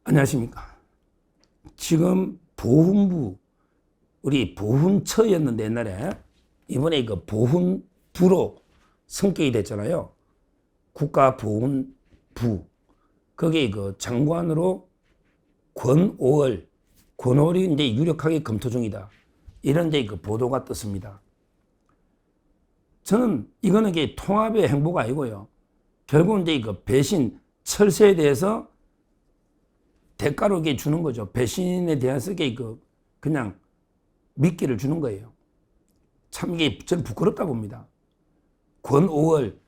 안녕하십니까. 지금 보훈부, 우리 보훈처였는데 옛날에 이번에 그 보훈부로 승격이 됐잖아요. 국가보훈부. 거기에 그 장관으로 권오을이 이제 유력하게 검토 중이다. 이런 이제 그 보도가 떴습니다. 저는 이거는 이게 통합의 행보가 아니고요. 결국은 이제 그 배신, 철새에 대해서 대가로 이게 주는 거죠. 배신에 대해서 이게 그냥 미끼를 주는 거예요. 참 이게 저는 부끄럽다 봅니다. 권오을,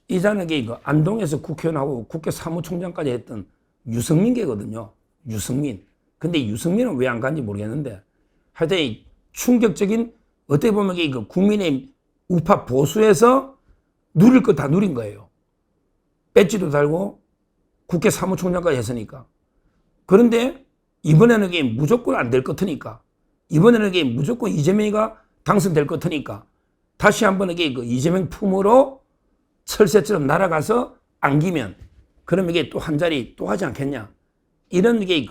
이 자는 안동에서 국회의원하고 국회 사무총장까지 했던 유승민계거든요. 유승민. 근데 유승민은 왜 안 간지 모르겠는데 하여튼 충격적인, 어떻게 보면 이게 국민의 우파 보수에서 누릴 거 다 누린 거예요. 배지도 달고 국회 사무총장까지 했으니까. 그런데 이번에는 이게 무조건 안 될 것 같으니까, 이번에는 이게 무조건 이재명이가 당선될 것 같으니까 다시 한번 이게 이재명 품으로 철새처럼 날아가서 안기면 그러면 이게 또 한 자리 또 하지 않겠냐, 이런 게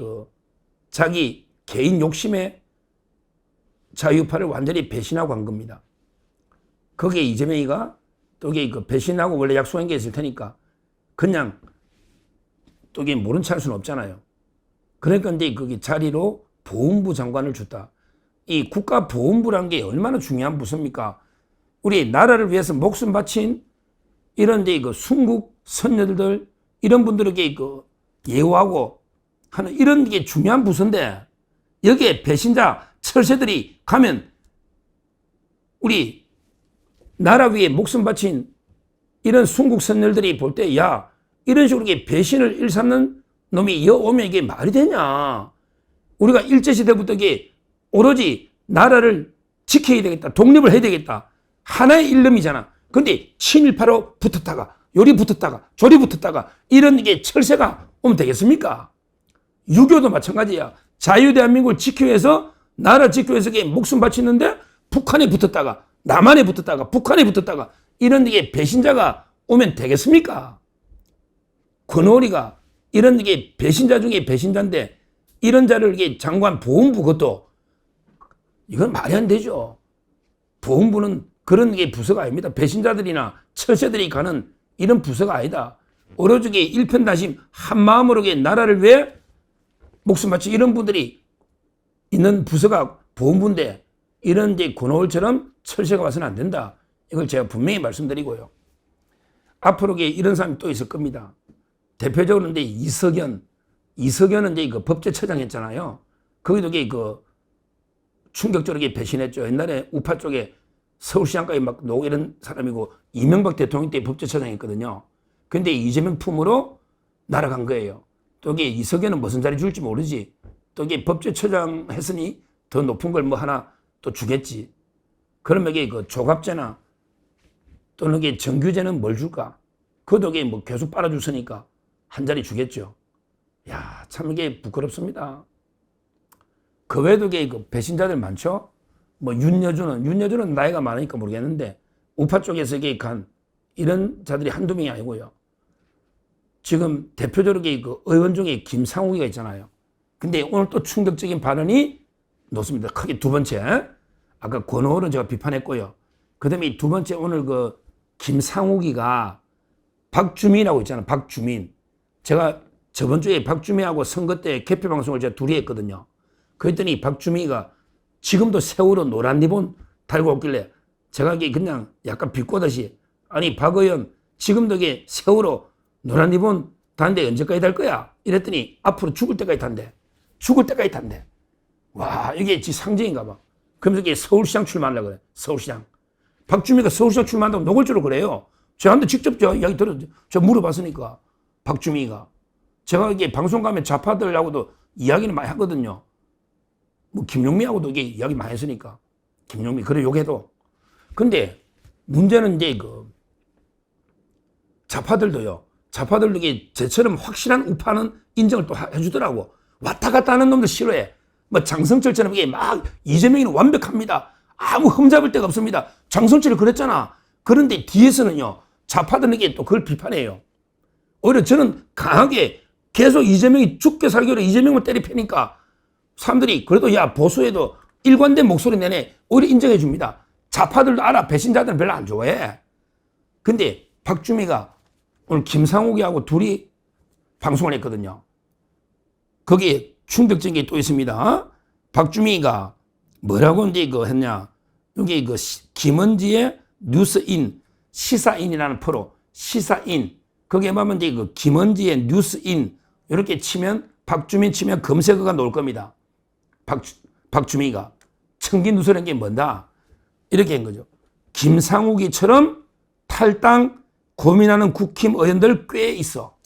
자기 개인 욕심에 자유파를 완전히 배신하고 한 겁니다. 거기에 이재명이가 또 이게 배신하고 원래 약속한 게 있을 테니까 그냥 또 이게 모른 체 할 수는 없잖아요. 그러니까 이제 거기 자리로 보훈부 장관을 줬다. 이 국가보훈부라는 게 얼마나 중요한 부서입니까? 우리 나라를 위해서 목숨 바친 이런 이제 순국 선녀들, 이런 분들에게 예우하고 하는 이런 게 중요한 부서인데, 여기에 배신자 철새들이 가면 우리 나라 위에 목숨 바친 이런 순국 선녀들이 볼 때, 야, 이런 식으로 배신을 일삼는 놈이 오면 이게 말이 되냐. 우리가 일제시대부터 이게 오로지 나라를 지켜야 되겠다, 독립을 해야 되겠다, 하나의 일념이잖아. 근데 친일파로 붙었다가 요리 붙었다가 조리 붙었다가 이런 게 철새가 오면 되겠습니까? 유교도 마찬가지야. 자유대한민국을 지키기 위해서, 나라 지키기 위해서 목숨 바치는데 북한에 붙었다가 남한에 붙었다가 북한에 붙었다가 이런 게 배신자가 오면 되겠습니까? 권오리가 이런 게 배신자 중에 배신자인데 이런 자를 장관 보훈부, 그것도 이건 말이 안 되죠. 보훈부는 그런 게 부서가 아닙니다. 배신자들이나 철새들이 가는 이런 부서가 아니다. 오로지 일편단심 한마음으로 나라를 위해 목숨 바치 이런 분들이 있는 부서가 보훈부인데, 이런 권오을처럼 철새가 와서는 안 된다. 이걸 제가 분명히 말씀드리고요. 앞으로 이런 사람이 또 있을 겁니다. 대표적으로 이제 이석연은 이제 법제처장 했잖아요. 거기도 충격적으로 배신했죠. 옛날에 우파 쪽에 서울시장까지 막 놓고 이런 사람이고, 이명박 대통령 때 법제처장 했거든요. 근데 이재명 품으로 날아간 거예요. 또 이석연은 무슨 자리 줄지 모르지. 또 법제처장 했으니 더 높은 걸 뭐 하나 또 주겠지. 그러면 조갑제나 또는 정규제는 뭘 줄까? 그것도 뭐 계속 빨아줬으니까 한 자리 주겠죠. 야, 참 이게 부끄럽습니다. 그 외에도 배신자들 많죠? 뭐 윤여준은 나이가 많으니까 모르겠는데 우파 쪽에서 간 이런 자들이 한두 명이 아니고요. 지금 대표적으로 의원 중에 김상욱이가 있잖아요. 근데 오늘 또 충격적인 발언이 놓습니다. 크게 두 번째. 아까 권오을은 제가 비판했고요. 그 다음에 두 번째, 오늘 김상욱이가 박주민하고 있잖아요. 박주민. 제가 저번 주에 박주민하고 선거 때 개표 방송을 제가 둘이 했거든요. 그랬더니 박주민이가 지금도 세월호 노란 리본 달고 오길래 제가 그냥 약간 비꼬듯이, 아니 박 의원 지금도 세월호 노란 리본 단데 언제까지 달 거야? 이랬더니 앞으로 죽을 때까지 단대. 죽을 때까지 단대. 와, 이게 상징인가 봐. 그러면서 서울시장 출마하려고 그래. 서울시장. 박주민이가 서울시장 출마한다고 노골적으로 그래요. 저한테 직접 저 이야기 들었죠. 저 물어봤으니까. 박주민이가. 제가 방송 가면 좌파들하고도 이야기는 많이 하거든요. 뭐 김용민하고도 이야기 많이 했으니까. 김용민 그래 욕해도. 근데 문제는 이제 좌파들도요. 좌파들도 저처럼 확실한 우파는 인정을 또 해주더라고. 왔다 갔다 하는 놈들 싫어해. 뭐 장성철처럼 막 이재명이는 완벽합니다. 아무 흠잡을 데가 없습니다. 장성철이 그랬잖아. 그런데 뒤에서는요, 좌파들에게 또 그걸 비판해요. 오히려 저는 강하게 계속 이재명이 죽게 살기로 이재명을 때리 패니까 사람들이 그래도 야 보수에도 일관된 목소리 내내 오히려 인정해 줍니다. 좌파들도 알아. 배신자들은 별로 안 좋아해. 근데 박주미가 오늘 김상욱이하고 둘이 방송을 했거든요. 거기에 충격적인 게 또 있습니다. 박주미가 뭐라고 이제 이거 했냐. 여기 그 김은지의 뉴스인, 시사인이라는 프로, 시사인. 거기에 보면 이제 그 김은지의 뉴스인 이렇게 치면 박주미 치면 검색어가 나올 겁니다. 박주미가 청기 누설한 게 뭔다. 이렇게 한 거죠. 김상욱이처럼 탈당 고민하는 국힘 의원들 꽤 있어.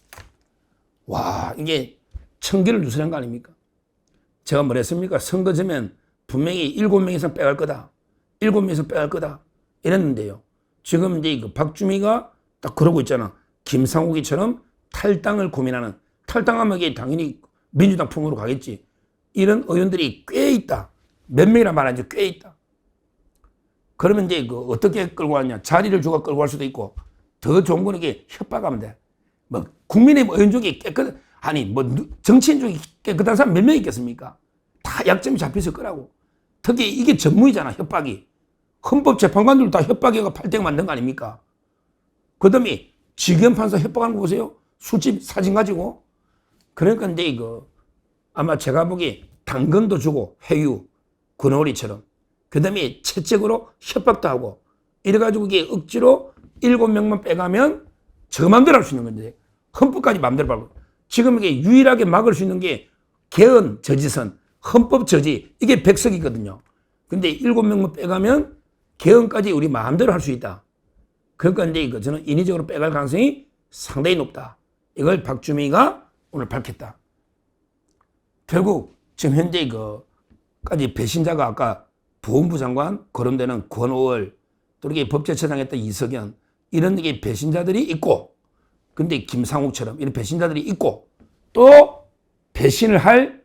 와, 이게 청기를 누설한 거 아닙니까? 제가 뭐랬습니까? 선거 전면 분명히 7명 이상 빼갈 거다. 7명 이상 빼갈 거다. 이랬는데요. 지금 이제 그 박주미가 딱 그러고 있잖아. 김상욱이처럼 탈당을 고민하는, 탈당하면 이게 당연히 민주당 품으로 가겠지. 이런 의원들이 꽤 있다. 몇 명이나 말하는지 꽤 있다. 그러면 이제 그 어떻게 끌고 왔냐. 자리를 주고 끌고 갈 수도 있고, 더 좋은 거는 이게 협박하면 돼. 뭐, 국민의힘 의원 중에 정치인 중에 깨끗한 사람 몇 명 있겠습니까? 다 약점이 잡혔을 거라고. 특히 이게 전무이잖아, 협박이. 헌법재판관들도 다 협박해가 팔대가 만든 거 아닙니까? 그 다음에 지경판사 협박하는 거 보세요. 술집 사진 가지고. 그러니까 이제 이거 아마 제가 보기에 당근도 주고 회유, 권오리처럼. 그 다음에 채찍으로 협박도 하고. 이래가지고 이게 억지로 7명만 빼가면 저 맘대로 할 수 있는 건데 헌법까지 맘대로 밟고. 지금 이게 유일하게 막을 수 있는 게 개헌 저지선, 헌법 저지. 이게 100석이거든요. 근데 7명만 빼가면 개헌까지 우리 마음대로 할 수 있다. 그러니까 이제 이거 저는 인위적으로 빼갈 가능성이 상당히 높다. 이걸 박주미가 오늘 밝혔다. 결국 지금 현재 이거까지 배신자가 아까 보훈부 장관 거론되는 권오월 또 이렇게 법제처장 했던 이석연 이런 게 배신자들이 있고 근데 김상욱처럼 이런 배신자들이 있고 또 배신을 할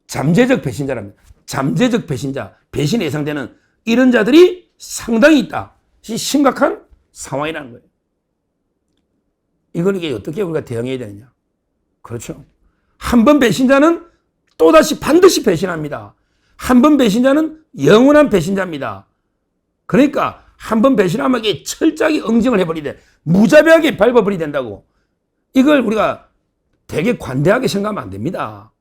잠재적 배신자랍니다. 잠재적 배신자, 배신에 예상되는 이런 자들이 상당히 있다. 심각한 상황이라는 거예요. 이걸 이게 어떻게 우리가 대응해야 되느냐. 그렇죠. 한 번 배신자는 또다시 반드시 배신합니다. 한 번 배신자는 영원한 배신자입니다. 그러니까 한 번 배신하면 이게 철저하게 응징을 해버리되 무자비하게 밟아버리야 된다고. 이걸 우리가 되게 관대하게 생각하면 안 됩니다.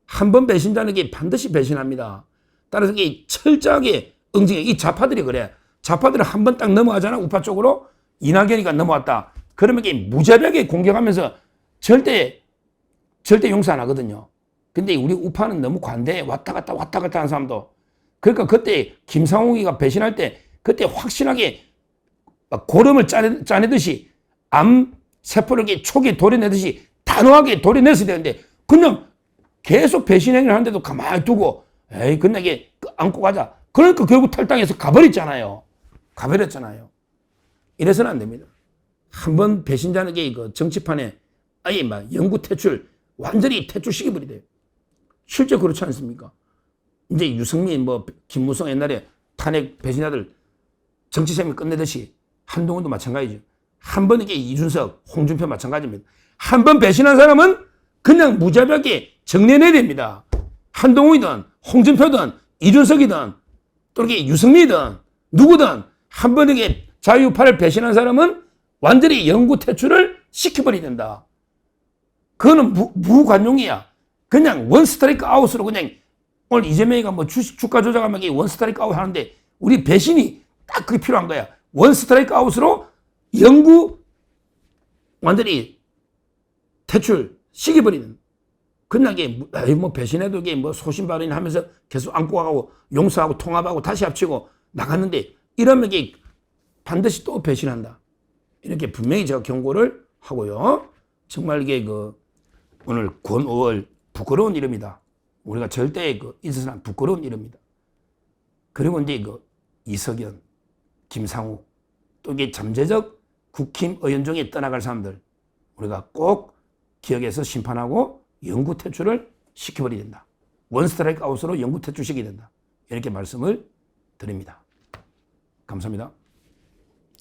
한 번 배신자는 게 반드시 배신합니다. 따라서 이게 철저하게 응징해. 이 좌파들이 그래. 좌파들은 한 번 딱 넘어가잖아. 우파 쪽으로. 이낙연이가 넘어왔다. 그러면 이게 무자비하게 공격하면서 절대 용서 안 하거든요. 근데 우리 우파는 너무 관대해. 왔다 갔다 하는 사람도. 그러니까 그때 김상욱이가 배신할 때 그때 확실하게 막 고름을 짜내듯이 암 세포를 초기에 도려내듯이 단호하게 도려냈어야 되는데 그냥 계속 배신 행위를 하는데도 가만히 두고 에이 그냥 이게 안고 가자. 그러니까 결국 탈당해서 가버렸잖아요. 이래서는 안 됩니다. 한번 배신자는 게 이거 정치판에 아예 막 영구 퇴출 완전히 퇴출시켜버리대요. 실제 그렇지 않습니까? 이제 유승민 김무성 옛날에 탄핵 배신자들 정치생명 끝내듯이 한동훈도 마찬가지죠. 한 번 이게 이준석, 홍준표 마찬가지입니다. 한 번 배신한 사람은 그냥 무자비하게 정리해내야 됩니다. 한동훈이든 홍준표든 이준석이든 또 이렇게 유승민이든 누구든 한 번 이게 자유파를 배신한 사람은 완전히 영구 퇴출을 시켜버려야 된다. 그거는 무관용이야. 그냥 원 스트라이크 아웃으로 그냥 오늘 이재명이가 주가 조작하면 원 스트라이크 아웃 하는데 우리 배신이 딱 그게 필요한 거야. 원 스트라이크 아웃으로 영구 완전히 퇴출 시켜버리는. 그냥 이게 배신해도 이게 소신 발언 하면서 계속 안고 가고 용서하고 통합하고 다시 합치고 나갔는데 이러면 이게 반드시 또 배신한다. 이렇게 분명히 제가 경고를 하고요. 정말 이게 오늘 권오월 부끄러운 이름이다. 우리가 절대 있어서는 부끄러운 이름이다. 그리고 이제 이석연, 김상욱 또 이게 잠재적 국힘 의원 중에 떠나갈 사람들 우리가 꼭 기억해서 심판하고 영구 퇴출을 시켜버려야 된다. 원 스트라이크 아웃으로 영구 퇴출시켜야 된다. 이렇게 말씀을 드립니다. 감사합니다.